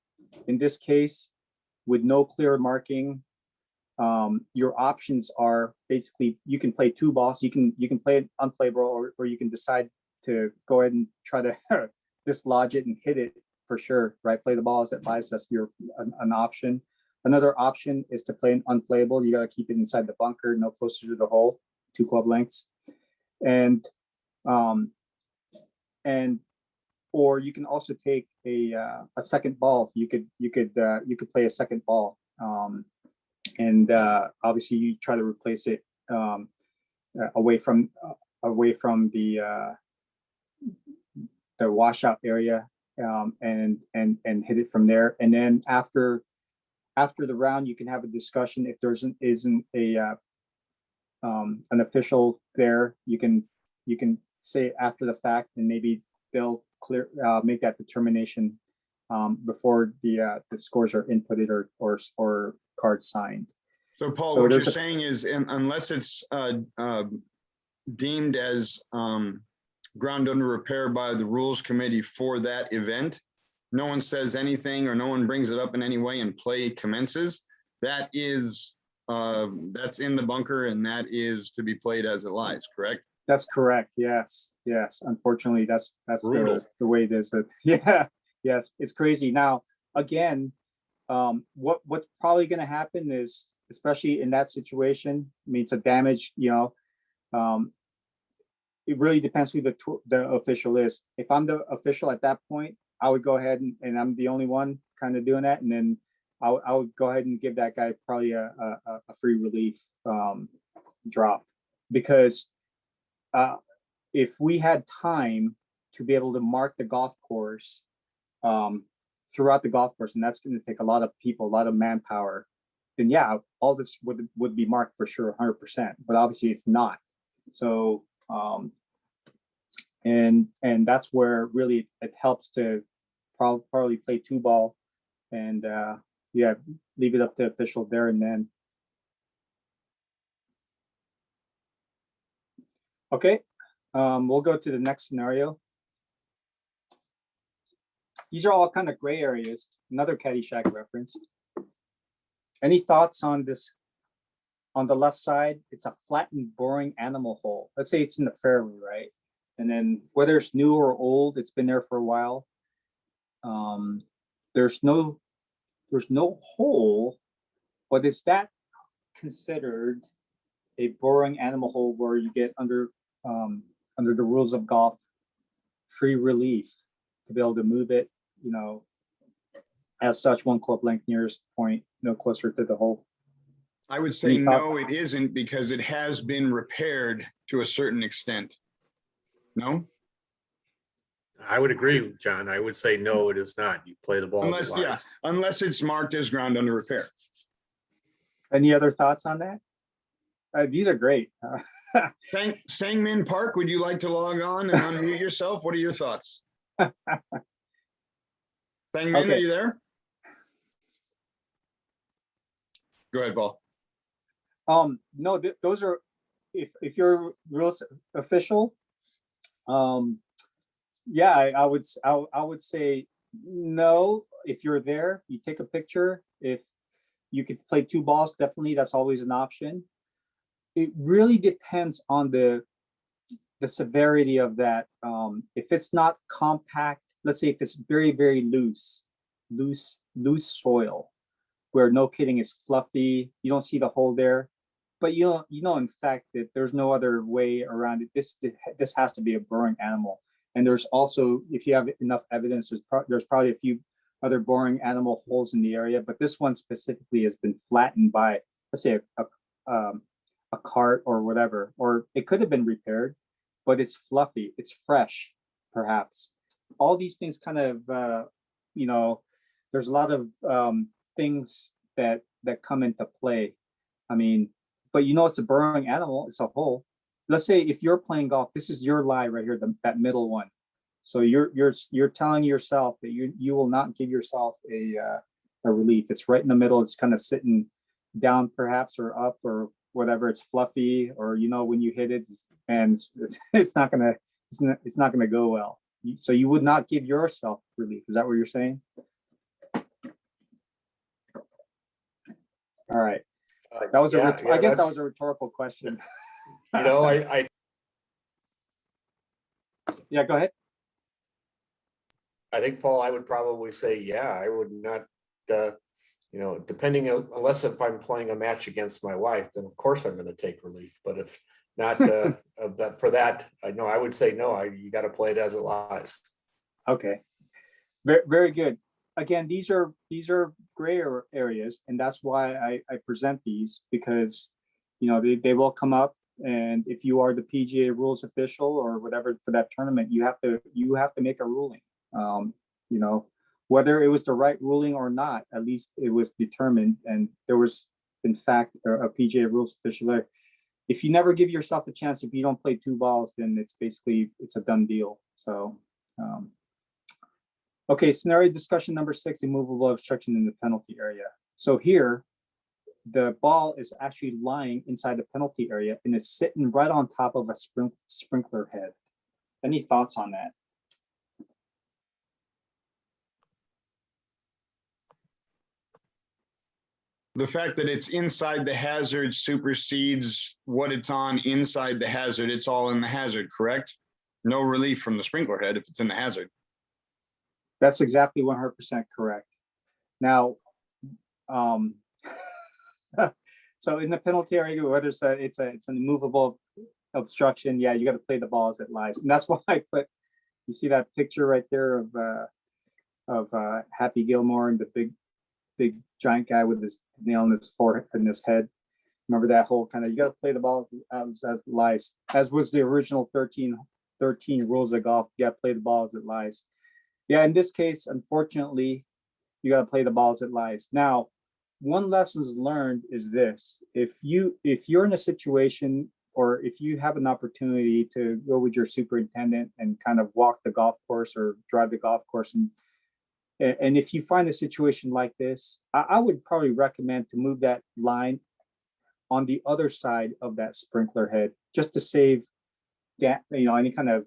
In this case, with no clear marking. Your options are basically you can play two balls. You can play it unplayable, or you can decide to go ahead and try to dislodge it and hit it for sure, right? Play the ball as it lies. That's an option. Another option is to play an unplayable. You got to keep it inside the bunker, no closer to the hole, 2 club lengths, and or you can also take a second ball. You could play a second ball, and obviously you try to replace it away from the washout area, and hit it from there. And then after the round, you can have a discussion. If there isn't an official there, you can say after the fact, and maybe they'll make that determination before the scores are inputted or cards signed. So Paul, what you're saying is, unless it's deemed as ground under repair by the rules committee for that event, no one says anything or no one brings it up in any way and play commences, that is that's in the bunker and that is to be played as it lies, correct? That's correct. Yes. Unfortunately, that's the way it is. Yeah. Yes. It's crazy. Now, again, what's probably going to happen is, especially in that situation, I mean, it's a damage, it really depends who the official is. If I'm the official at that point, I would go ahead and I'm the only one kind of doing that. And then I would go ahead and give that guy probably a free relief drop, because if we had time to be able to mark the golf course throughout the golf course, and that's going to take a lot of people, a lot of manpower, then yeah, all this would be marked for sure, 100%. But obviously, it's not. So and that's where really it helps to probably play 2-ball and yeah, leave it up to official there and then. Okay, we'll go to the next scenario. These are all kind of gray areas. Another Caddyshack reference. Any thoughts on this? On the left side, it's a flattened, boring animal hole. Let's say it's in the fairway, right? And then whether it's new or old, it's been there for a while. There's no hole, but is that considered a boring animal hole where you get under the rules of golf free relief to be able to move it, as such, 1 club length nearest point, no closer to the hole? I would say no, it isn't, because it has been repaired to a certain extent. No? I would agree, John. I would say no, it is not. You play the ball as it lies. Unless it's marked as ground under repair. Any other thoughts on that? These are great. Sangmin Park, would you like to log on and unmute yourself? What are your thoughts? Sangmin, Are you there? Go ahead, Paul. No, those are, if you're rules official, yeah, I would say no. If you're there, you take a picture. If you could play 2 balls, definitely, that's always an option. It really depends on the severity of that. If it's not compact, let's say if it's very, very loose soil, where no kidding, it's fluffy, you don't see the hole there, but you know in fact that there's no other way around it. This has to be a boring animal. And there's also, if you have enough evidence, there's probably a few other boring animal holes in the area, but this one specifically has been flattened by, let's say, a cart or whatever, or it could have been repaired, but it's fluffy, it's fresh, perhaps. All these things kind of, there's a lot of things that come into play. I mean, but it's a burrowing animal, it's a hole. Let's say if you're playing golf, this is your lie right here, that middle one. So you're telling yourself that you will not give yourself a relief. It's right in the middle. It's kind of sitting down, perhaps, or up, or whatever. It's fluffy, or when you hit it, and it's not gonna go well. So you would not give yourself relief. Is that what you're saying? All right. That was Yeah, I guess that that's- was a rhetorical question. You know, I Yeah, go ahead. I think, Paul, I would probably say, yeah, I would not, you know, depending on, unless if I'm playing a match against my wife, then of course I'm going to take relief. But if not, for that, I know I would say no. You got to play it as it lies. Okay. Very, very good. Again, these are gray areas, and that's why I present these, because you know they will come up, and if you are the PGA rules official or whatever for that tournament, you have to make a ruling. You know, whether it was the right ruling or not, at least it was determined, and there was in fact a PGA rules official there. If you never give yourself a chance, if you don't play 2 balls, then it's a done deal. So. Okay, scenario discussion number 6, immovable obstruction in the penalty area. So here, the ball is actually lying inside the penalty area and it's sitting right on top of a sprinkler head. Any thoughts on that? The fact that it's inside the hazard supersedes what it's on inside the hazard. It's all in the hazard, correct? No relief from the sprinkler head if it's in the hazard. That's exactly 100% correct. Now, so in the penalty area, whether it's an immovable obstruction, yeah, you got to play the ball as it lies, and that's why I put. You see that picture right there of Happy Gilmore and the big giant guy with his nail in his forehead and his head. Remember that whole kind of, you got to play the ball as it lies, as was the original 13 rules of golf. You got to play the ball as it lies. Yeah, in this case, unfortunately, you got to play the ball as it lies. Now, one lessons learned is this: if you're in a situation, or if you have an opportunity to go with your superintendent and kind of walk the golf course or drive the golf course, and if you find a situation like this, I would probably recommend to move that line on the other side of that sprinkler head, just to save any kind of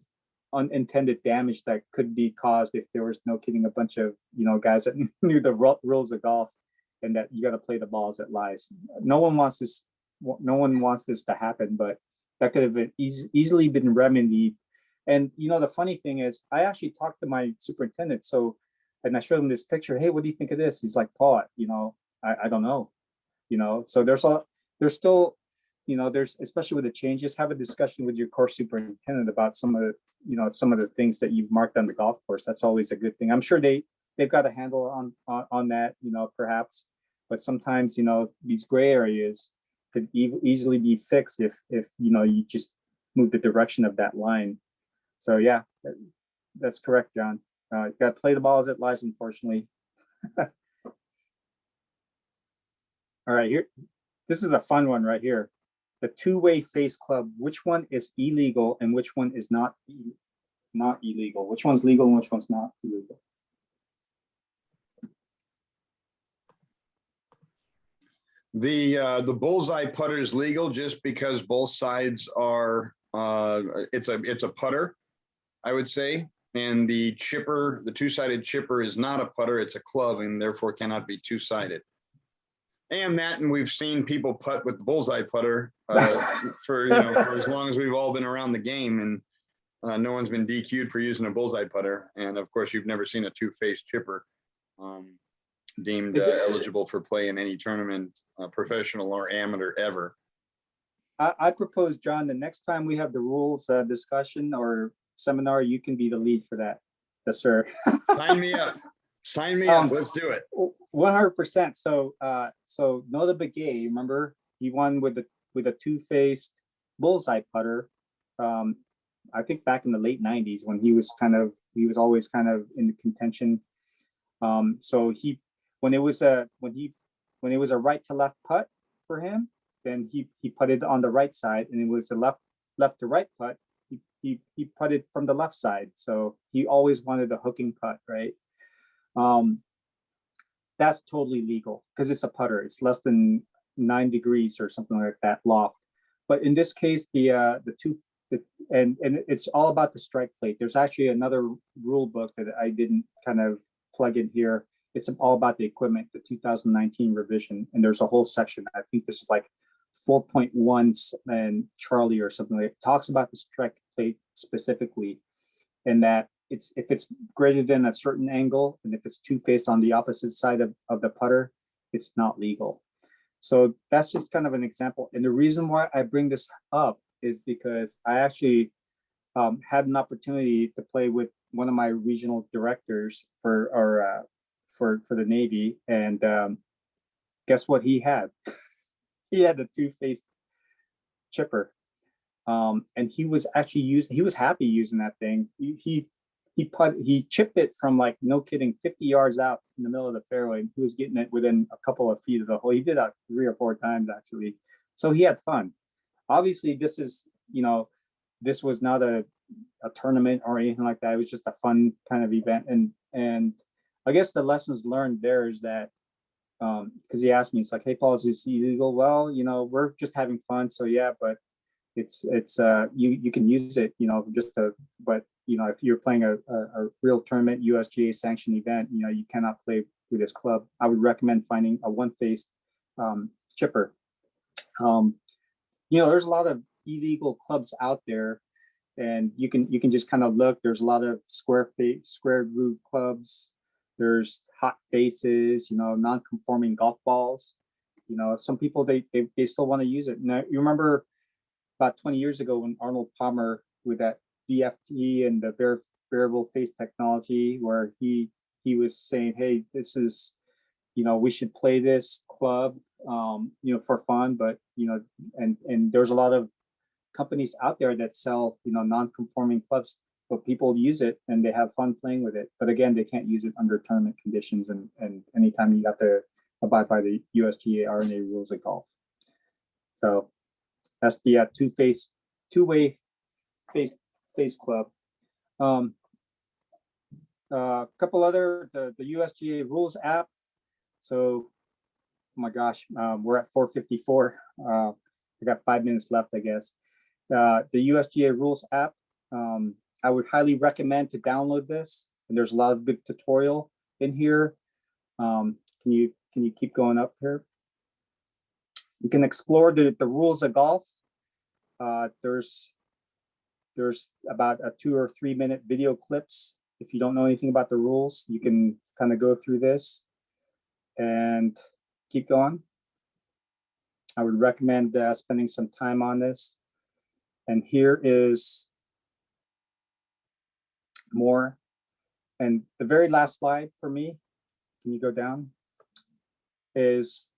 unintended damage that could be caused if there was, no kidding, a bunch of guys that knew the rules of golf, and that you got to play the ball as it lies. No one wants this to happen, but that could have been easily been remedied. And the funny thing is, I actually talked to my superintendent, and I showed him this picture. Hey, what do you think of this? He's like, Paul, I don't know. So there's still, there's, especially with the changes, have a discussion with your course superintendent about some of the things that you've marked on the golf course. That's always a good thing. I'm sure they've got a handle on that, perhaps, but sometimes, these gray areas could easily be fixed if you just move the direction of that line. So yeah, that's correct, John. You got to play the ball as it lies, unfortunately. All right, here, this is a fun one right here. The two-way face club. Which one is illegal and which one is not illegal? Which one's legal and which one's not illegal? The bullseye putter is legal just because both sides are it's a putter, I would say, and the two-sided chipper is not a putter, it's a club, and therefore cannot be two-sided. And we've seen people putt with the bullseye putter for as long as we've all been around the game, and no one's been DQ'd for using a bullseye putter. And of course, you've never seen a two-faced chipper deemed eligible for play in any tournament, professional or amateur, ever. I propose, John, the next time we have the rules discussion or seminar, you can be the lead for that. Yes, sir. Sign me up. Sign me up. Let's do it. 100%. So Nota Begay, remember, he won with a two-faced bullseye putter. I think back in the late 90s when he was always kind of in the contention. So when it was a right to left putt for him, then he putted on the right side, and it was a left to right putt. He putted from the left side. So he always wanted a hooking putt, right? That's totally legal because it's a putter. It's less than 9 degrees or something like that loft. But in this case, and it's all about the strike plate. There's actually another rule book that I didn't kind of plug in here. it's all about the equipment, the 2019 revision, and there's a whole section. I think this is like 4.1 and Charlie or something like it talks about the strike plate specifically, and that if it's greater than a certain angle, and if it's two-faced on the opposite side of the putter, it's not legal. So that's just kind of an example. And the reason why I bring this up is because I actually had an opportunity to play with one of my regional directors for the Navy, and guess what he had? He had a two-faced chipper, and he was happy using that thing. He chipped it from, like, no kidding, 50 yards out in the middle of the fairway. He was getting it within a couple of feet of the hole. He did that 3 or 4 times actually, so he had fun. Obviously, this was not a tournament or anything like that. It was just a fun kind of event, and I guess the lessons learned there is that, because he asked me, it's like, hey Paul, is this illegal? Well, we're just having fun, so yeah, but it's you can use it, but if you're playing a real tournament, USGA sanctioned event, you cannot play with this club. I would recommend finding a one-faced chipper. There's a lot of illegal clubs out there, and you can just kind of look. There's a lot of square groove clubs. There's hot faces, non-conforming golf balls. Some people they still want to use it. Now, you remember about 20 years ago when Arnold Palmer with that VFT and the variable face technology, where he was saying, hey, this is, we should play this club, for fun, but and there's a lot of companies out there that sell, non-conforming clubs, but people use it and they have fun playing with it. But again, they can't use it under tournament conditions, and anytime you have to abide by the USGA R&A rules of golf. So that's the two-way face club. A couple other, the USGA Rules App. So, oh my gosh, we're at 4:54. I got 5 minutes left, I guess. The USGA Rules App. I would highly recommend to download this, and there's a lot of good tutorial in here. Can you keep going up here? You can explore the rules of golf. There's about a 2 or 3 minute video clips. If you don't know anything about the rules, you can kind of go through this and keep going. I would recommend spending some time on this. And here is more. And the very last slide for me, can you go down, is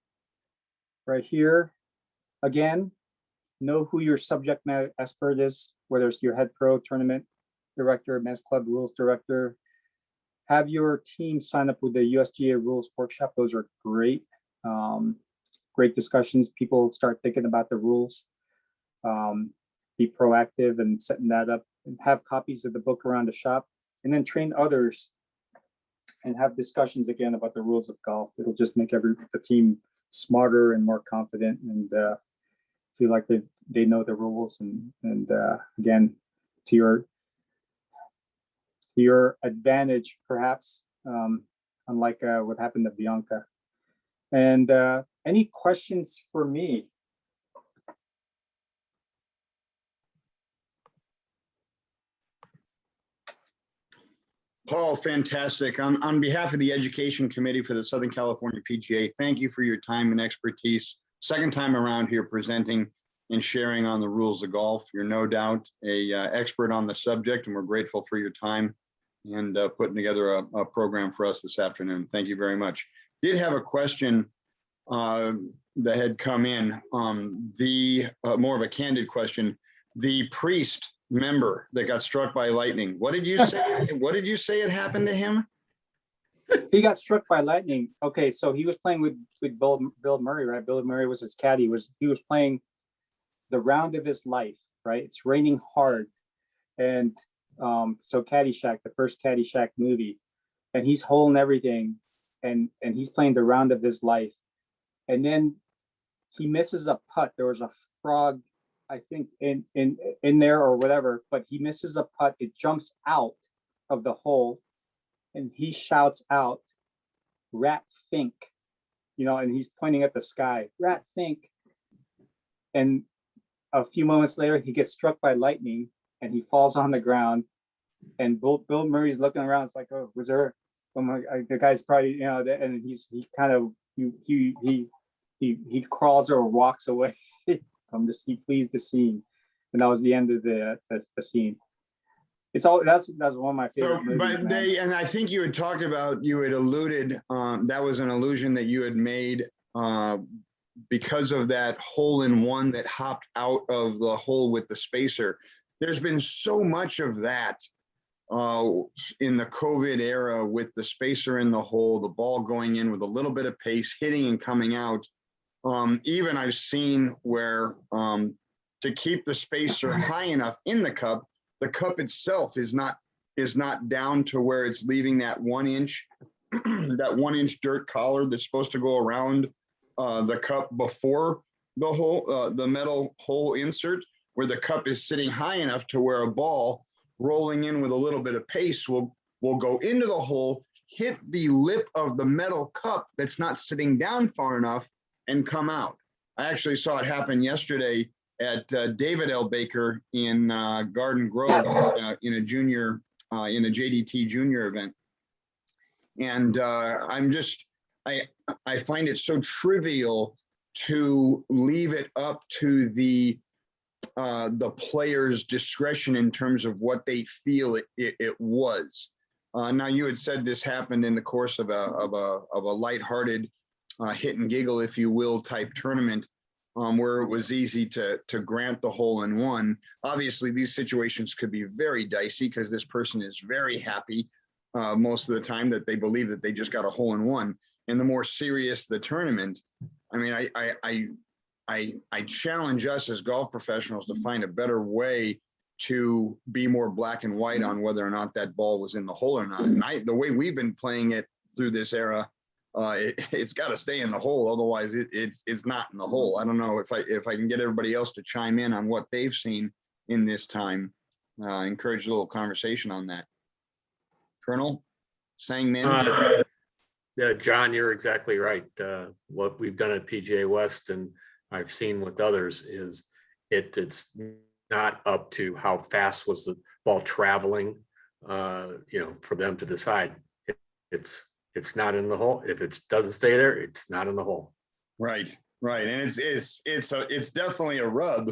right here. Again, know who your subject matter expert is, whether it's your head pro, tournament director, men's club rules director. Have your team sign up with the USGA rules workshop. Those are great, great discussions. People start thinking about the rules. Be proactive and setting that up, and have copies of the book around the shop, and then train others and have discussions again about the rules of golf. It'll just make the team smarter and more confident, and feel like they know the rules, and again, to your advantage, perhaps, unlike what happened to Bianca. And any questions for me? Paul, fantastic. On behalf of the Education Committee for the Southern California PGA, thank you for your time and expertise. Second time around here presenting and sharing on the rules of golf. You're no doubt a expert on the subject, and we're grateful for your time and putting together a program for us this afternoon. Thank you very much. Did have a question that had come in, more of a candid question. The priest member that got struck by lightning, what did you say? What did you say had happened to him? He got struck by lightning. Okay, so he was playing with Bill Murray, right? Bill Murray was his caddy. He was playing the round of his life, right? It's raining hard, and so Caddyshack, the first Caddyshack movie, and he's holding everything, and he's playing the round of his life, and then he misses a putt. There was a frog, I think, in there or whatever, but he misses a putt. It jumps out of the hole, and he shouts out, rat think, and he's pointing at the sky, rat think. And a few moments later, he gets struck by lightning and he falls on the ground. And Bill Murray's looking around. It's like, oh, was there? Oh my, the guy's probably, and he crawls or walks away from this. He flees the scene, and that was the end of the scene. It's all that's one of my favorite movies. But and I think you had talked about, you had alluded, that was an allusion that you had made because of that hole-in-one that hopped out of the hole with the spacer. There's been so much of that in the COVID era, with the spacer in the hole, the ball going in with a little bit of pace, hitting and coming out. Even I've seen where to keep the spacer high enough in the cup itself is not down to where it's leaving that 1 inch that 1 inch dirt collar that's supposed to go around the cup before the hole, the metal hole insert, where the cup is sitting high enough to where a ball rolling in with a little bit of pace will go into the hole, hit the lip of the metal cup that's not sitting down far enough, and come out. I actually saw it happen yesterday at David L. Baker in Garden Grove in a JDT junior event. And I find it so trivial to leave it up to the player's discretion in terms of what they feel it was. Now, you had said this happened in the course of a lighthearted hit and giggle, if you will, type tournament, where it was easy to grant the hole-in-one. Obviously, these situations could be very dicey because this person is very happy most of the time that they believe that they just got a hole-in-one. And the more serious the tournament, I mean, I challenge us as golf professionals to find a better way to be more black and white on whether or not that ball was in the hole or not. And the way we've been playing it through this era, it's got to stay in the hole. Otherwise, it's not in the hole. I don't know if I can get everybody else to chime in on what they've seen in this time. Encourage a little conversation on that. Colonel Sangmin. Yeah, John, you're exactly right. What we've done at PGA West, and I've seen with others, is it's not up to how fast was the ball traveling, for them to decide. It's not in the hole. If it doesn't stay there, it's not in the hole. Right. And it's definitely a rub.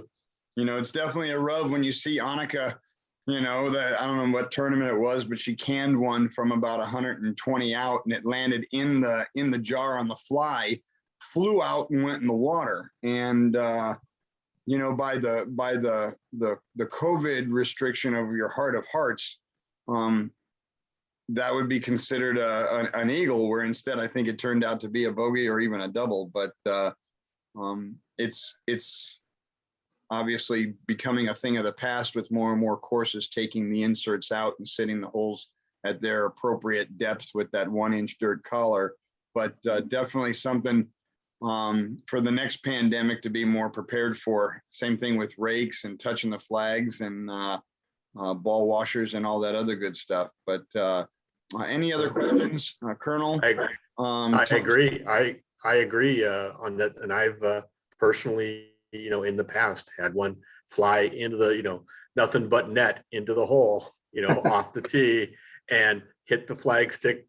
It's definitely a rub when you see Annika, that I don't know what tournament it was, but she canned one from about 120 out, and it landed in the jar on the fly, flew out and went in the water. And by the COVID restriction of your heart of hearts, that would be considered an eagle, where instead I think it turned out to be a bogey or even a double. But it's obviously becoming a thing of the past, with more and more courses taking the inserts out and sitting the holes at their appropriate depth with that 1 inch dirt collar. But definitely something for the next pandemic to be more prepared for. Same thing with rakes and touching the flags and ball washers and all that other good stuff. But any other questions, Colonel? I agree. I agree on that. And I've personally, in the past had one fly into the, nothing but net into the hole, off the tee, and hit the flag stick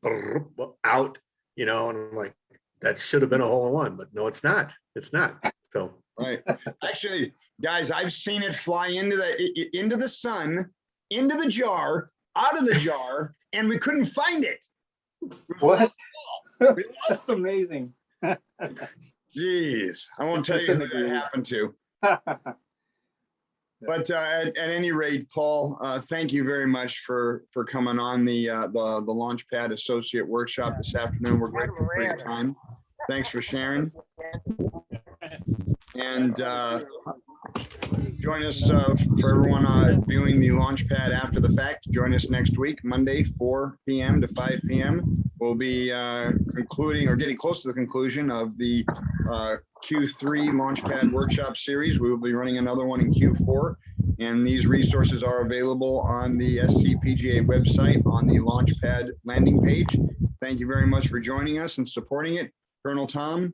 out, and I'm like, that should have been a hole-in-one, but no, it's not. It's not. So right. Actually, guys, I've seen it fly into the sun, into the jar, out of the jar, and we couldn't find it. What? That's amazing. Jeez, I won't tell you who that happened to. But at any rate, Paul, thank you very much for coming on the LaunchPad Associate Workshop this afternoon. We're grateful for your time. Thanks for sharing. And join us for everyone viewing the LaunchPad after the fact. Join us next week, Monday, 4 p.m. to 5 p.m. We'll be concluding or getting close to the conclusion of the Q3 LaunchPad Workshop Series. We will be running another one in Q4. And these resources are available on the SCPGA website on the LaunchPad landing page. Thank thank you very much for joining us and supporting it. Colonel Tom,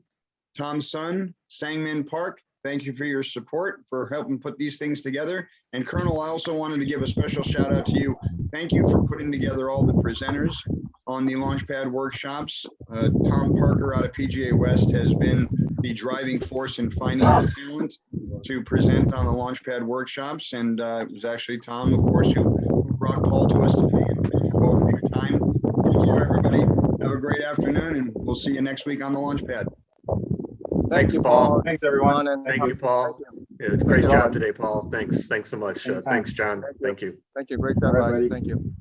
Tom's son, Sangmin Park, thank you for your support, for helping put these things together. And Colonel, I also wanted to give a special shout out to you. Thank you for putting together all the presenters on the LaunchPad workshops. Tom Parker out of PGA West has been the driving force in finding the talent to present on the LaunchPad workshops. And it was actually Tom, of course, who brought Paul to us today. And thank you both for your time. Thank you, everybody. Have a great afternoon, and we'll see you next week on the LaunchPad. Thanks, Paul. Thanks, everyone. Thank you, Paul. Yeah, great job today, Paul. Thanks so much. Anytime. Thanks, John. Thank you. Thank you. Great All job, right, guys. buddy. Thank you.